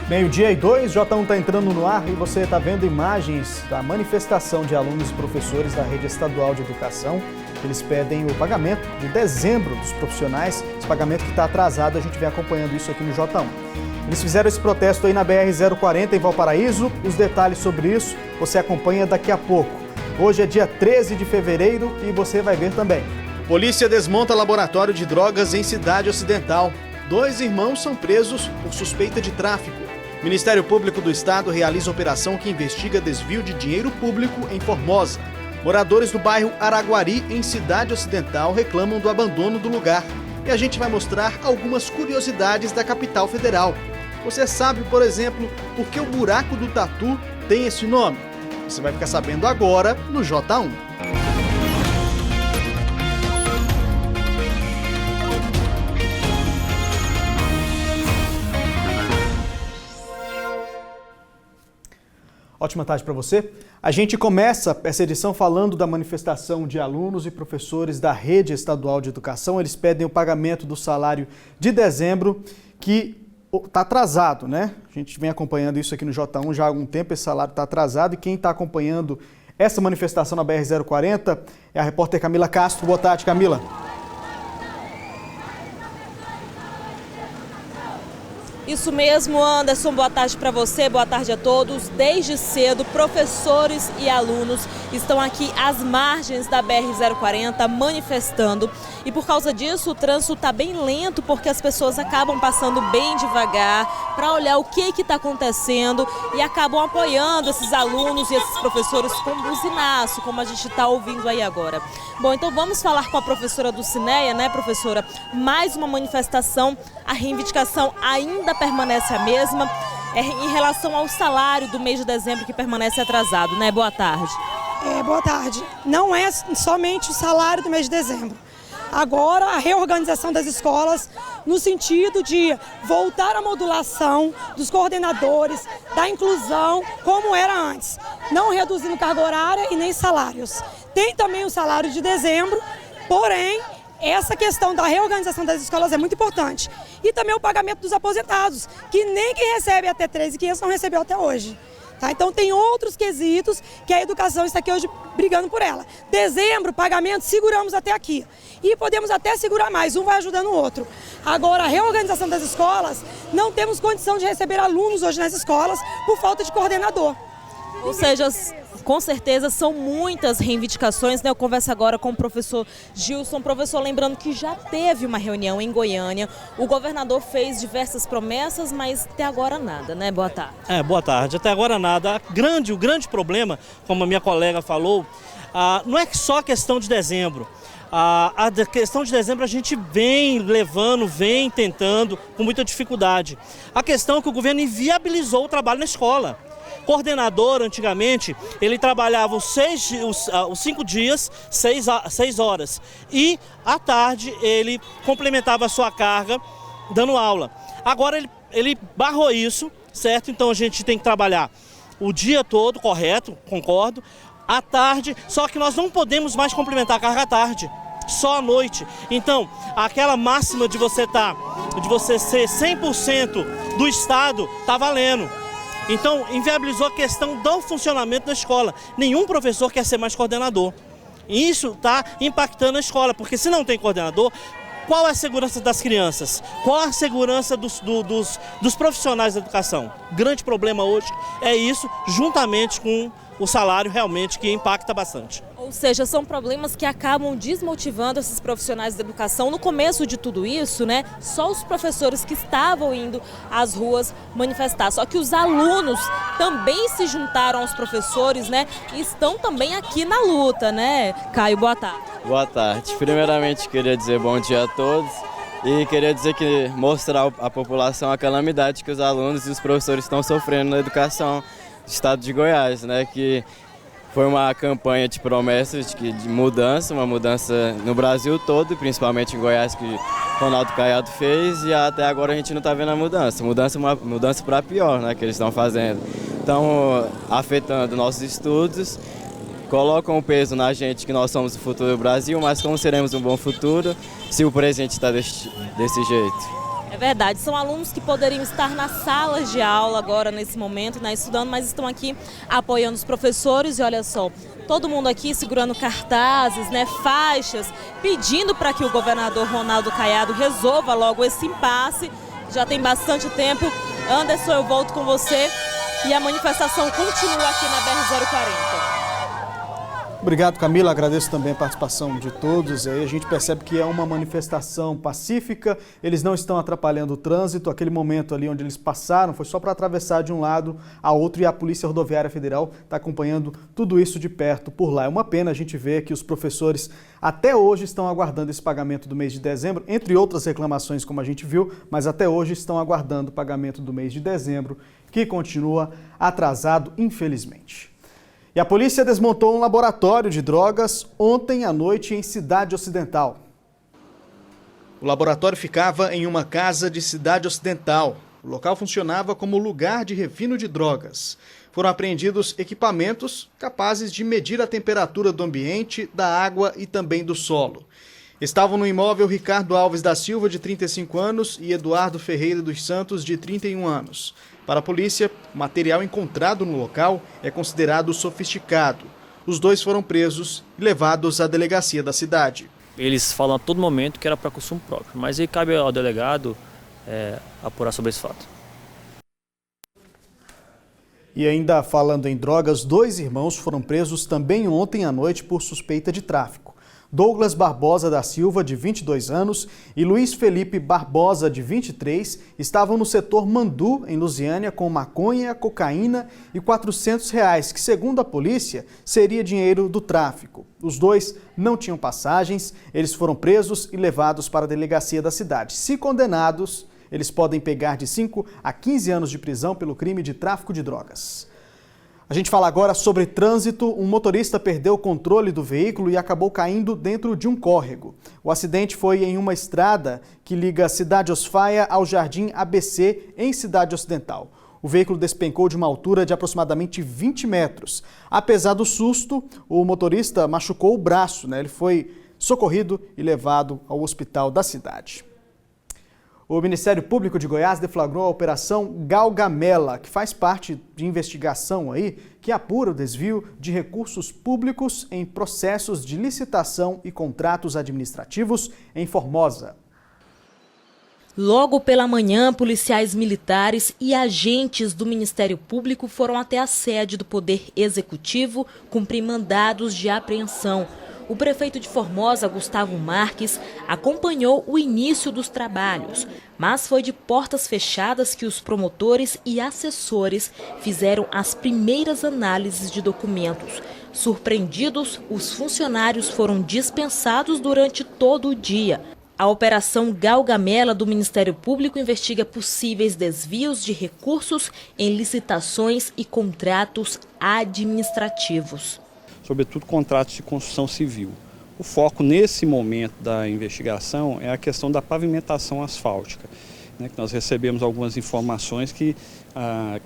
Meio-dia e 2, J1 está entrando no ar e você está vendo imagens da manifestação de alunos e professores da Rede Estadual de Educação. Eles pedem o pagamento de dezembro dos profissionais, esse pagamento que está atrasado, a gente vem acompanhando isso aqui no J1. Eles fizeram esse protesto aí na BR-040 em Valparaíso. Os detalhes sobre isso você acompanha daqui a pouco. Hoje é dia 13 de fevereiro e você vai ver também. Polícia desmonta laboratório de drogas em Cidade Ocidental. 2 irmãos são presos por suspeita de tráfico. Ministério Público do Estado realiza operação que investiga desvio de dinheiro público em Formosa. Moradores do bairro Araguari, em Cidade Ocidental, reclamam do abandono do lugar. E a gente vai mostrar algumas curiosidades da capital federal. Você sabe, por exemplo, por que o buraco do Tatu tem esse nome? Você vai ficar sabendo agora no J1. Ótima tarde para você. A gente começa essa edição falando da manifestação de alunos e professores da Rede Estadual de Educação. Eles pedem o pagamento do salário de dezembro, que está atrasado, né? A gente vem acompanhando isso aqui no J1 já há algum tempo, esse salário está atrasado. E quem está acompanhando essa manifestação na BR-040 é a repórter Camila Castro. Boa tarde, Camila. Isso mesmo, Anderson, boa tarde para você, boa tarde a todos. Desde cedo, professores e alunos estão aqui às margens da BR-040 manifestando. E por causa disso, o trânsito está bem lento, porque as pessoas acabam passando bem devagar para olhar o que está acontecendo e acabam apoiando esses alunos e esses professores com buzinaço, como a gente está ouvindo aí agora. Bom, então vamos falar com a professora Dulcineia, né, professora? Mais uma manifestação, a reivindicação ainda permanece a mesma em relação ao salário do mês de dezembro que permanece atrasado, né? Boa tarde. Boa tarde. Não é somente o salário do mês de dezembro. Agora a reorganização das escolas no sentido de voltar à modulação dos coordenadores, da inclusão como era antes, não reduzindo carga horária e nem salários. Tem também o salário de dezembro, porém essa questão da reorganização das escolas é muito importante. E também o pagamento dos aposentados, que nem quem recebe até 13.500 não recebeu até hoje. Tá? Então tem outros quesitos que a educação está aqui hoje brigando por ela. Dezembro, pagamento, seguramos até aqui. E podemos até segurar mais, um vai ajudando o outro. Agora, a reorganização das escolas, não temos condição de receber alunos hoje nas escolas por falta de coordenador. Ou seja, com certeza são muitas reivindicações, né? Eu converso agora com o professor Gilson. Professor, lembrando que já teve uma reunião em Goiânia, o governador fez diversas promessas, mas até agora nada, né? Boa tarde. Boa tarde. Até agora nada. O grande problema, como a minha colega falou, não é só a questão de dezembro. A questão de dezembro a gente vem levando, vem tentando com muita dificuldade. A questão é que o governo inviabilizou o trabalho na escola. Coordenador, antigamente, ele trabalhava os 5 dias, 6 horas. E, à tarde, ele complementava a sua carga dando aula. Agora, ele barrou isso, certo? Então, a gente tem que trabalhar o dia todo, correto, concordo. À tarde, só que nós não podemos mais complementar a carga à tarde. Só à noite. Então, aquela máxima de você ser 100% do Estado, está valendo. Então, inviabilizou a questão do funcionamento da escola. Nenhum professor quer ser mais coordenador. E isso está impactando a escola, porque se não tem coordenador, qual é a segurança das crianças? Qual é a segurança dos profissionais da educação? O grande problema hoje é isso, juntamente com o salário realmente que impacta bastante. Ou seja, são problemas que acabam desmotivando esses profissionais da educação. No começo de tudo isso, né, só os professores que estavam indo às ruas manifestar. Só que os alunos também se juntaram aos professores, né, e estão também aqui na luta, né? Caio, boa tarde. Boa tarde. Primeiramente, queria dizer bom dia a todos. E queria dizer que mostrar à população a calamidade que os alunos e os professores estão sofrendo na educação do estado de Goiás, né? Que foi uma campanha de promessas de mudança, uma mudança no Brasil todo, principalmente em Goiás, que Ronaldo Caiado fez, e até agora a gente não está vendo a mudança. Uma mudança para pior, né, que eles estão fazendo. Então, afetando nossos estudos, colocam o peso na gente que nós somos o futuro do Brasil, mas como seremos um bom futuro se o presente está desse jeito? É verdade, são alunos que poderiam estar nas salas de aula agora, nesse momento, né, estudando, mas estão aqui apoiando os professores e olha só, todo mundo aqui segurando cartazes, né, faixas, pedindo para que o governador Ronaldo Caiado resolva logo esse impasse. Já tem bastante tempo. Anderson, eu volto com você e a manifestação continua aqui na BR-040. Obrigado, Camila. Agradeço também a participação de todos. Aí a gente percebe que é uma manifestação pacífica, eles não estão atrapalhando o trânsito. Aquele momento ali onde eles passaram foi só para atravessar de um lado a outro e a Polícia Rodoviária Federal está acompanhando tudo isso de perto por lá. É uma pena a gente ver que os professores até hoje estão aguardando esse pagamento do mês de dezembro, entre outras reclamações como a gente viu, mas até hoje estão aguardando o pagamento do mês de dezembro, que continua atrasado, infelizmente. E a polícia desmontou um laboratório de drogas ontem à noite em Cidade Ocidental. O laboratório ficava em uma casa de Cidade Ocidental. O local funcionava como lugar de refino de drogas. Foram apreendidos equipamentos capazes de medir a temperatura do ambiente, da água e também do solo. Estavam no imóvel Ricardo Alves da Silva, de 35 anos, e Eduardo Ferreira dos Santos, de 31 anos. Para a polícia, o material encontrado no local é considerado sofisticado. Os dois foram presos e levados à delegacia da cidade. Eles falam a todo momento que era para consumo próprio, mas aí cabe ao delegado apurar sobre esse fato. E ainda falando em drogas, 2 irmãos foram presos também ontem à noite por suspeita de tráfico. Douglas Barbosa da Silva, de 22 anos, e Luiz Felipe Barbosa, de 23, estavam no setor Mandu, em Lusiânia, com maconha, cocaína e R$400, que, segundo a polícia, seria dinheiro do tráfico. Os dois não tinham passagens, eles foram presos e levados para a delegacia da cidade. Se condenados, eles podem pegar de 5 a 15 anos de prisão pelo crime de tráfico de drogas. A gente fala agora sobre trânsito. Um motorista perdeu o controle do veículo e acabou caindo dentro de um córrego. O acidente foi em uma estrada que liga a Cidade Osfaia ao Jardim ABC, em Cidade Ocidental. O veículo despencou de uma altura de aproximadamente 20 metros. Apesar do susto, o motorista machucou o braço, né? Ele foi socorrido e levado ao hospital da cidade. O Ministério Público de Goiás deflagrou a Operação Gaugamela, que faz parte de investigação aí, que apura o desvio de recursos públicos em processos de licitação e contratos administrativos em Formosa. Logo pela manhã, policiais militares e agentes do Ministério Público foram até a sede do Poder Executivo cumprir mandados de apreensão. O prefeito de Formosa, Gustavo Marques, acompanhou o início dos trabalhos, mas foi de portas fechadas que os promotores e assessores fizeram as primeiras análises de documentos. Surpreendidos, os funcionários foram dispensados durante todo o dia. A Operação Gaugamela do Ministério Público investiga possíveis desvios de recursos em licitações e contratos administrativos. Sobretudo contratos de construção civil. O foco nesse momento da investigação é a questão da pavimentação asfáltica, né, que nós recebemos algumas informações que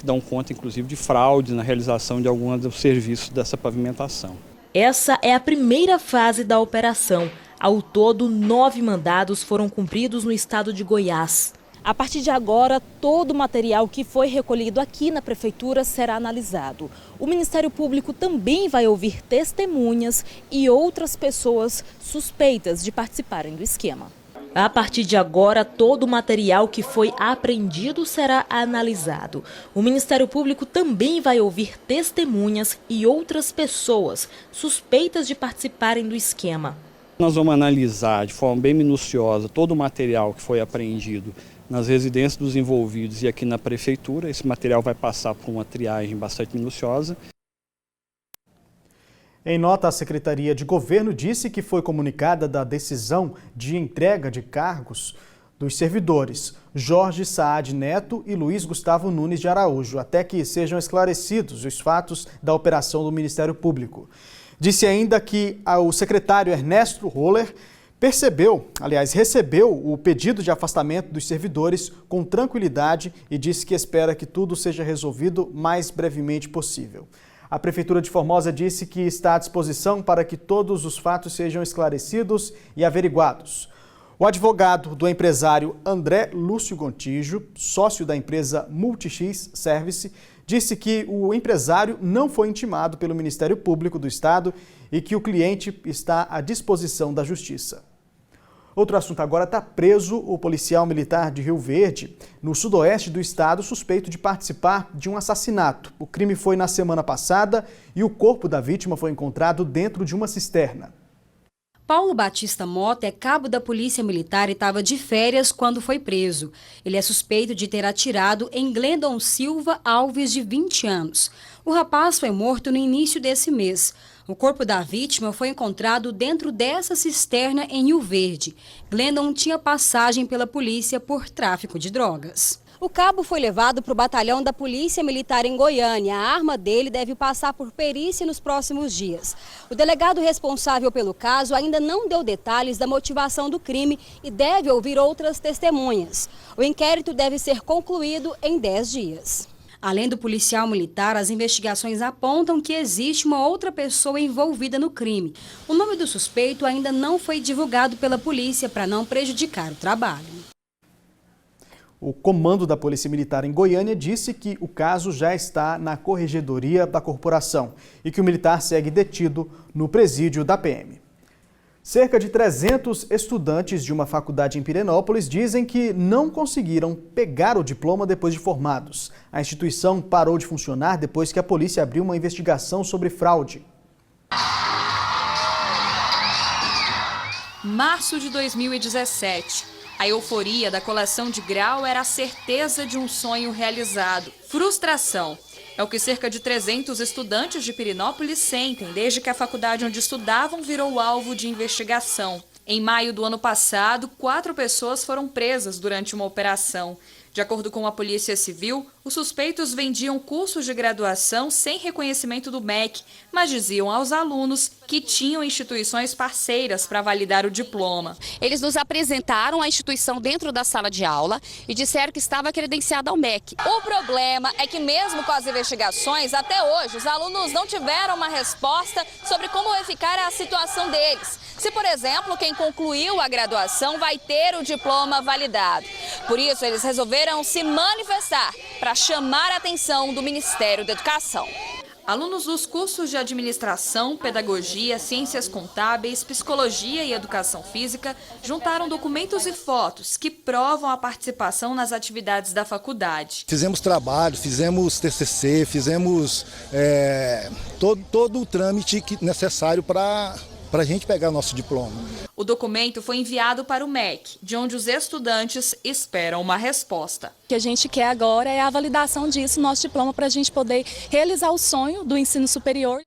dão conta, inclusive, de fraude na realização de alguns dos serviços dessa pavimentação. Essa é a primeira fase da operação. Ao todo, 9 mandados foram cumpridos no estado de Goiás. A partir de agora, todo o material que foi recolhido aqui na Prefeitura será analisado. O Ministério Público também vai ouvir testemunhas e outras pessoas suspeitas de participarem do esquema. A partir de agora, todo o material que foi apreendido será analisado. O Ministério Público também vai ouvir testemunhas e outras pessoas suspeitas de participarem do esquema. Nós vamos analisar de forma bem minuciosa todo o material que foi apreendido nas residências dos envolvidos e aqui na Prefeitura. Esse material vai passar por uma triagem bastante minuciosa. Em nota, a Secretaria de Governo disse que foi comunicada da decisão de entrega de cargos dos servidores Jorge Saad Neto e Luiz Gustavo Nunes de Araújo, até que sejam esclarecidos os fatos da operação do Ministério Público. Disse ainda que o secretário Ernesto Roller recebeu o pedido de afastamento dos servidores com tranquilidade e disse que espera que tudo seja resolvido mais brevemente possível. A Prefeitura de Formosa disse que está à disposição para que todos os fatos sejam esclarecidos e averiguados. O advogado do empresário André Lúcio Gontijo, sócio da empresa MultiX Service, disse que o empresário não foi intimado pelo Ministério Público do Estado e que o cliente está à disposição da Justiça. Outro assunto agora: está preso o policial militar de Rio Verde, no sudoeste do estado, suspeito de participar de um assassinato. O crime foi na semana passada e o corpo da vítima foi encontrado dentro de uma cisterna. Paulo Batista Mota é cabo da Polícia Militar e estava de férias quando foi preso. Ele é suspeito de ter atirado em Glendon Silva Alves, de 20 anos. O rapaz foi morto no início desse mês. O corpo da vítima foi encontrado dentro dessa cisterna em Rio Verde. Glendon tinha passagem pela polícia por tráfico de drogas. O cabo foi levado para o batalhão da Polícia Militar em Goiânia. A arma dele deve passar por perícia nos próximos dias. O delegado responsável pelo caso ainda não deu detalhes da motivação do crime e deve ouvir outras testemunhas. O inquérito deve ser concluído em 10 dias. Além do policial militar, as investigações apontam que existe uma outra pessoa envolvida no crime. O nome do suspeito ainda não foi divulgado pela polícia para não prejudicar o trabalho. O comando da Polícia Militar em Goiânia disse que o caso já está na corregedoria da corporação e que o militar segue detido no presídio da PM. Cerca de 300 estudantes de uma faculdade em Pirenópolis dizem que não conseguiram pegar o diploma depois de formados. A instituição parou de funcionar depois que a polícia abriu uma investigação sobre fraude. Março de 2017. A euforia da colação de grau era a certeza de um sonho realizado. Frustração é o que cerca de 300 estudantes de Pirenópolis sentem desde que a faculdade onde estudavam virou alvo de investigação. Em maio do ano passado, 4 pessoas foram presas durante uma operação. De acordo com a Polícia Civil, os suspeitos vendiam cursos de graduação sem reconhecimento do MEC, mas diziam aos alunos que tinham instituições parceiras para validar o diploma. Eles nos apresentaram a instituição dentro da sala de aula e disseram que estava credenciada ao MEC. O problema é que mesmo com as investigações, até hoje, os alunos não tiveram uma resposta sobre como vai ficar a situação deles. Se, por exemplo, quem concluiu a graduação vai ter o diploma validado. Por isso, eles resolveram se manifestar para chamar a atenção do Ministério da Educação. Alunos dos cursos de Administração, Pedagogia, Ciências Contábeis, Psicologia e Educação Física juntaram documentos e fotos que provam a participação nas atividades da faculdade. Fizemos trabalho, fizemos TCC, fizemos todo o trâmite necessário para a gente pegar nosso diploma. O documento foi enviado para o MEC, de onde os estudantes esperam uma resposta. O que a gente quer agora é a validação disso, nosso diploma, para a gente poder realizar o sonho do ensino superior.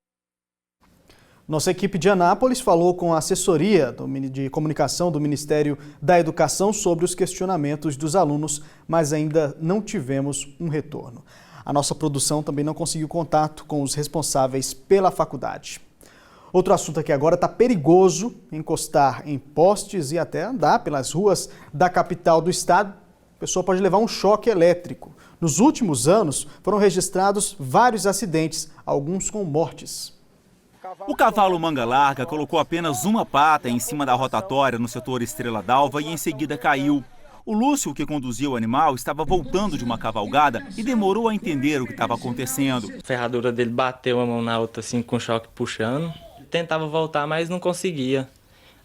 Nossa equipe de Anápolis falou com a assessoria de comunicação do Ministério da Educação sobre os questionamentos dos alunos, mas ainda não tivemos um retorno. A nossa produção também não conseguiu contato com os responsáveis pela faculdade. Outro assunto aqui agora: está perigoso encostar em postes e até andar pelas ruas da capital do estado. A pessoa pode levar um choque elétrico. Nos últimos anos foram registrados vários acidentes, alguns com mortes. O cavalo manga larga colocou apenas uma pata em cima da rotatória no setor Estrela d'Alva e em seguida caiu. O Lúcio, que conduziu o animal, estava voltando de uma cavalgada e demorou a entender o que estava acontecendo. A ferradura dele bateu uma mão na outra assim com o choque puxando. Tentava voltar, mas não conseguia.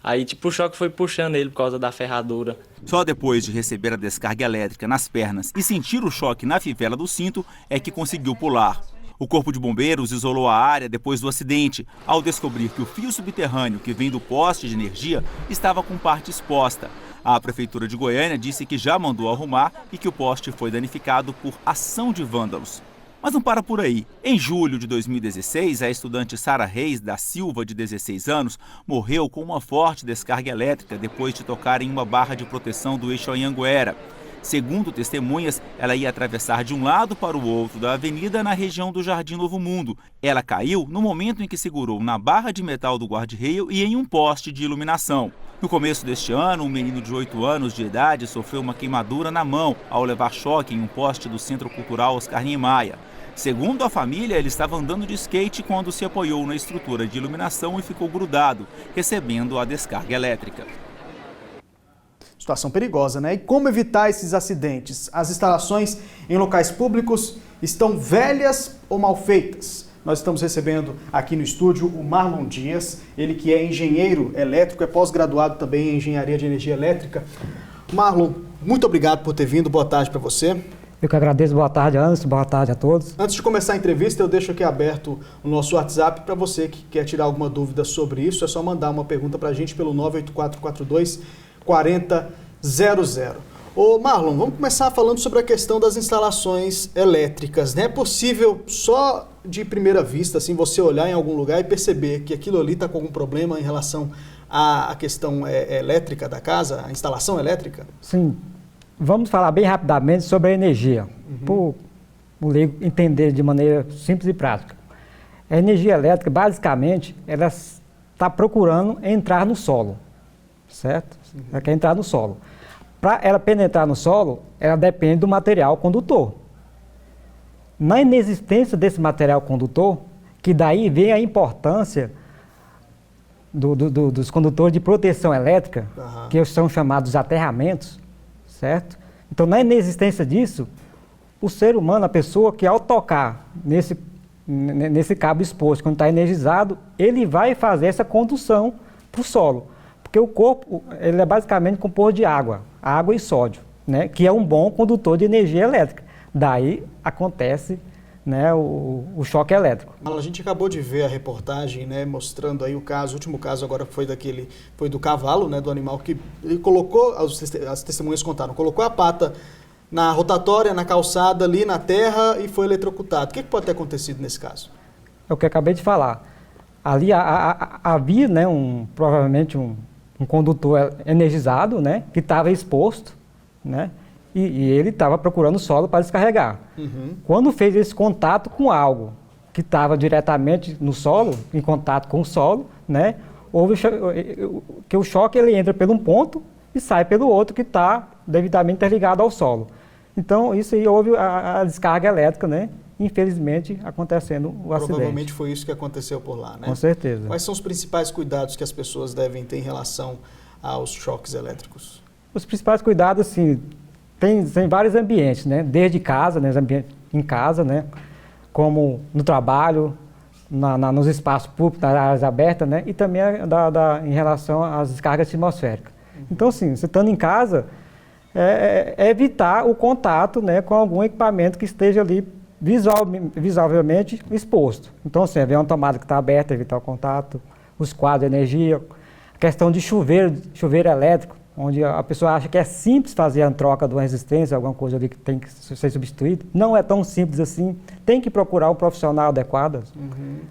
Aí, o choque foi puxando ele por causa da ferradura. Só depois de receber a descarga elétrica nas pernas e sentir o choque na fivela do cinto é que conseguiu pular. O Corpo de Bombeiros isolou a área depois do acidente, ao descobrir que o fio subterrâneo que vem do poste de energia estava com parte exposta. A Prefeitura de Goiânia disse que já mandou arrumar e que o poste foi danificado por ação de vândalos. Mas não para por aí. Em julho de 2016, a estudante Sara Reis da Silva, de 16 anos, morreu com uma forte descarga elétrica depois de tocar em uma barra de proteção do eixo Anhanguera. Segundo testemunhas, ela ia atravessar de um lado para o outro da avenida na região do Jardim Novo Mundo. Ela caiu no momento em que segurou na barra de metal do guarda-reio e em um poste de iluminação. No começo deste ano, um menino de 8 anos de idade sofreu uma queimadura na mão ao levar choque em um poste do Centro Cultural Oscar Niemeyer. Segundo a família, ele estava andando de skate quando se apoiou na estrutura de iluminação e ficou grudado, recebendo a descarga elétrica. Situação perigosa, né? E como evitar esses acidentes? As instalações em locais públicos estão velhas ou mal feitas? Nós estamos recebendo aqui no estúdio o Marlon Dias, ele que é engenheiro elétrico, é pós-graduado também em engenharia de energia elétrica. Marlon, muito obrigado por ter vindo, boa tarde para você. Eu que agradeço, boa tarde, Anderson, boa tarde a todos. Antes de começar a entrevista, eu deixo aqui aberto o nosso WhatsApp para você que quer tirar alguma dúvida sobre isso, é só mandar uma pergunta para a gente pelo 98442-4000. Ô Marlon, vamos começar falando sobre a questão das instalações elétricas, né? É possível só de primeira vista, assim, você olhar em algum lugar e perceber que aquilo ali está com algum problema em relação à questão elétrica da casa, a instalação elétrica? Sim. Vamos falar bem rapidamente sobre a energia, para o leigo entender de maneira simples e prática. A energia elétrica, basicamente, ela está procurando entrar no solo, certo? Ela quer entrar no solo. Para ela penetrar no solo, ela depende do material condutor. Na inexistência desse material condutor, que daí vem a importância dos condutores de proteção elétrica, que são chamados aterramentos, certo? Então, na inexistência disso, o ser humano, a pessoa que ao tocar nesse cabo exposto, quando está energizado, ele vai fazer essa condução para o solo. Porque o corpo ele é basicamente composto de água e sódio, né? Que é um bom condutor de energia elétrica. Daí acontece, né, o choque elétrico. A gente acabou de ver a reportagem, né, mostrando aí o último caso agora foi do cavalo, né, do animal que ele colocou, as testemunhas contaram, colocou a pata na rotatória, na calçada ali na terra e foi eletrocutado. O que pode ter acontecido nesse caso? É o que eu acabei de falar. Ali havia, né, provavelmente um condutor energizado, né, que estava exposto, né, e ele estava procurando o solo para descarregar. Quando fez esse contato com algo que estava diretamente no solo, em contato com o solo, né, houve que o choque ele entra por um ponto e sai pelo outro que está devidamente interligado ao solo. Então, isso aí houve a descarga elétrica, né, infelizmente acontecendo o acidente. Provavelmente foi isso que aconteceu por lá, né? Com certeza. Quais são os principais cuidados que as pessoas devem ter em relação aos choques elétricos? Os principais cuidados, assim, tem vários ambientes, né? Desde casa, né? Em casa, né? Como no trabalho, nos espaços públicos, nas áreas abertas, né? E também em relação às descargas atmosféricas. Então, assim, você estando em casa, evitar o contato, né, com algum equipamento que esteja ali visivelmente exposto. Então, assim, ver uma tomada que está aberta, evitar o contato, os quadros de energia, a questão de chuveiro elétrico, onde a pessoa acha que é simples fazer a troca de uma resistência, alguma coisa ali que tem que ser substituída. Não é tão simples assim. Tem que procurar um profissional adequado,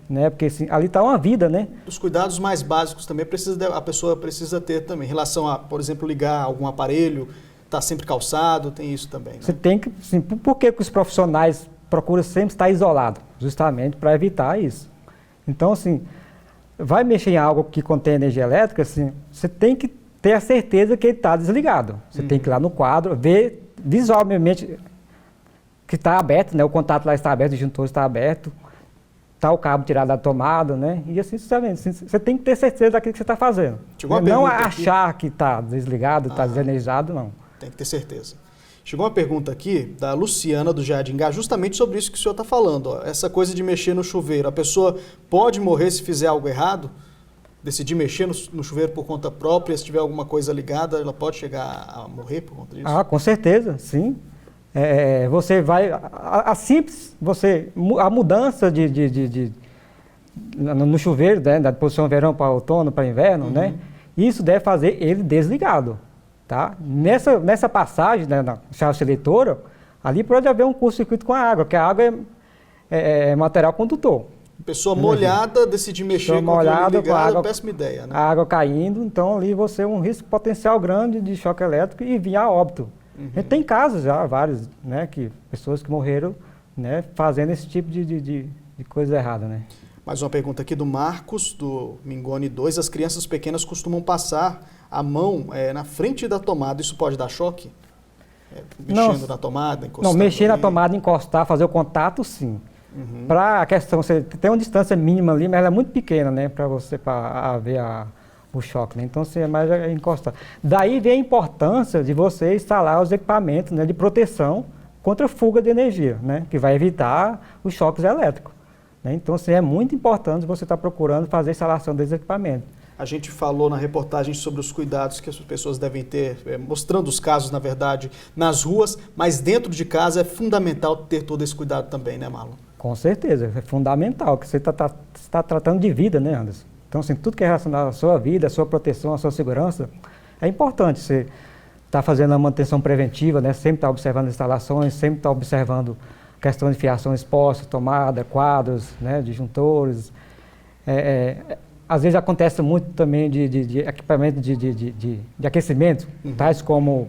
né? Porque assim, ali está uma vida, né? Os cuidados mais básicos também a pessoa precisa ter também, em relação a, por exemplo, ligar algum aparelho, estar sempre calçado, tem isso também, né? Você tem que, assim, por que os profissionais procuram sempre estar isolados? Justamente para evitar isso. Então, assim, vai mexer em algo que contém energia elétrica, assim, você tem que ter a certeza que ele está desligado. Você tem que ir lá no quadro, ver visualmente que está aberto, né? O contato lá está aberto, o disjuntor está aberto, está o cabo tirado da tomada, né? E assim, você tem que ter certeza daquilo que você está fazendo. Não achar que está desligado, está desenergizado, não. Tem que ter certeza. Chegou uma pergunta aqui da Luciana do Jardim Gá, justamente sobre isso que o senhor está falando. Ó. Essa coisa de mexer no chuveiro. A pessoa pode morrer se fizer algo errado? Decidir mexer no chuveiro por conta própria, se tiver alguma coisa ligada, ela pode chegar a morrer por conta disso? Ah, com certeza, sim. Você vai... A mudança no chuveiro, né, da posição verão para outono, para inverno, né? Isso deve fazer ele desligado. Tá? Nessa passagem, né, na chave seletora, ali pode haver um curto-circuito com a água, porque a água é material condutor. Pessoa molhada decidir mexer com aquilo ligado, péssima ideia, né? A água caindo, então ali você um risco potencial grande de choque elétrico e vir a óbito. A gente tem casos já, vários, né, pessoas que morreram, né, fazendo esse tipo de coisa errada, né? Mais uma pergunta aqui do Marcos, do Mingoni 2. As crianças pequenas costumam passar a mão na frente da tomada. Isso pode dar choque? Mexendo na tomada, encostando? Não, mexer na tomada, encostar, fazer o contato, sim. Para a questão, você tem uma distância mínima ali, mas ela é muito pequena, né? Para você haver o choque, né? Então você é mais encostar. Daí vem a importância de você instalar os equipamentos, né, de proteção contra fuga de energia, né, que vai evitar os choques elétricos, né? Então assim, é muito importante você estar procurando fazer a instalação desses equipamentos. A gente falou na reportagem sobre os cuidados que as pessoas devem ter, mostrando os casos, na verdade, nas ruas, mas dentro de casa é fundamental ter todo esse cuidado também, né, Marlon? Com certeza, é fundamental, porque você está tratando de vida, né, Anderson? Então, assim, tudo que é relacionado à sua vida, à sua proteção, à sua segurança, é importante você estar fazendo a manutenção preventiva, né? Sempre estar observando as instalações, sempre estar observando questão de fiações postas, tomada, quadros, né, disjuntores. Às vezes acontece muito também de equipamento de aquecimento, tais como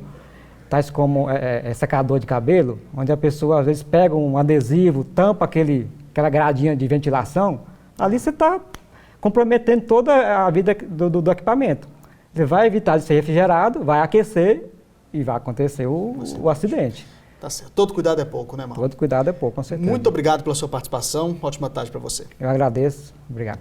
secador de cabelo, onde a pessoa às vezes pega um adesivo, tampa aquela gradinha de ventilação, ali você está comprometendo toda a vida do equipamento. Você vai evitar de ser refrigerado, vai aquecer e vai acontecer o acidente. Tá certo. Todo cuidado é pouco, né, Marlon? Todo cuidado é pouco, com certeza. Muito obrigado pela sua participação. Ótima tarde para você. Eu agradeço. Obrigado.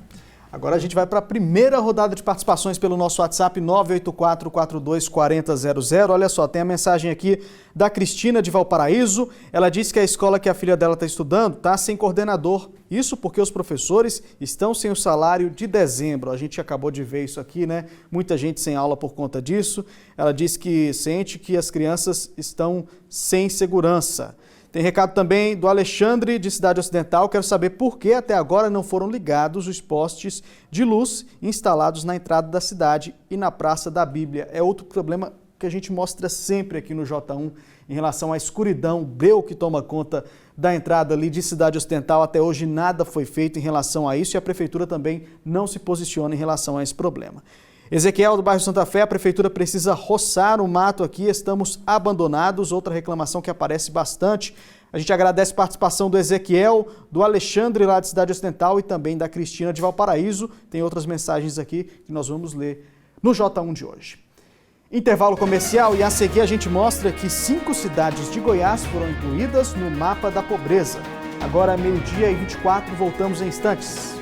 Agora a gente vai para a primeira rodada de participações pelo nosso WhatsApp 984-42-4000. Olha só, tem a mensagem aqui da Cristina de Valparaíso. Ela disse que a escola que a filha dela está estudando está sem coordenador. Isso porque os professores estão sem o salário de dezembro. A gente acabou de ver isso aqui, né? Muita gente sem aula por conta disso. Ela disse que sente que as crianças estão sem segurança. Tem recado também do Alexandre, de Cidade Ocidental. Quero saber por que até agora não foram ligados os postes de luz instalados na entrada da cidade e na Praça da Bíblia. É outro problema que a gente mostra sempre aqui no J1 em relação à escuridão, breu que toma conta da entrada ali de Cidade Ocidental. Até hoje nada foi feito em relação a isso e a Prefeitura também não se posiciona em relação a esse problema. Ezequiel, do bairro Santa Fé, a Prefeitura precisa roçar o mato aqui, estamos abandonados. Outra reclamação que aparece bastante. A gente agradece a participação do Ezequiel, do Alexandre, lá de Cidade Ocidental, e também da Cristina de Valparaíso. Tem outras mensagens aqui que nós vamos ler no J1 de hoje. Intervalo comercial, e a seguir a gente mostra que 5 cidades de Goiás foram incluídas no mapa da pobreza. Agora, 12h24, voltamos em instantes.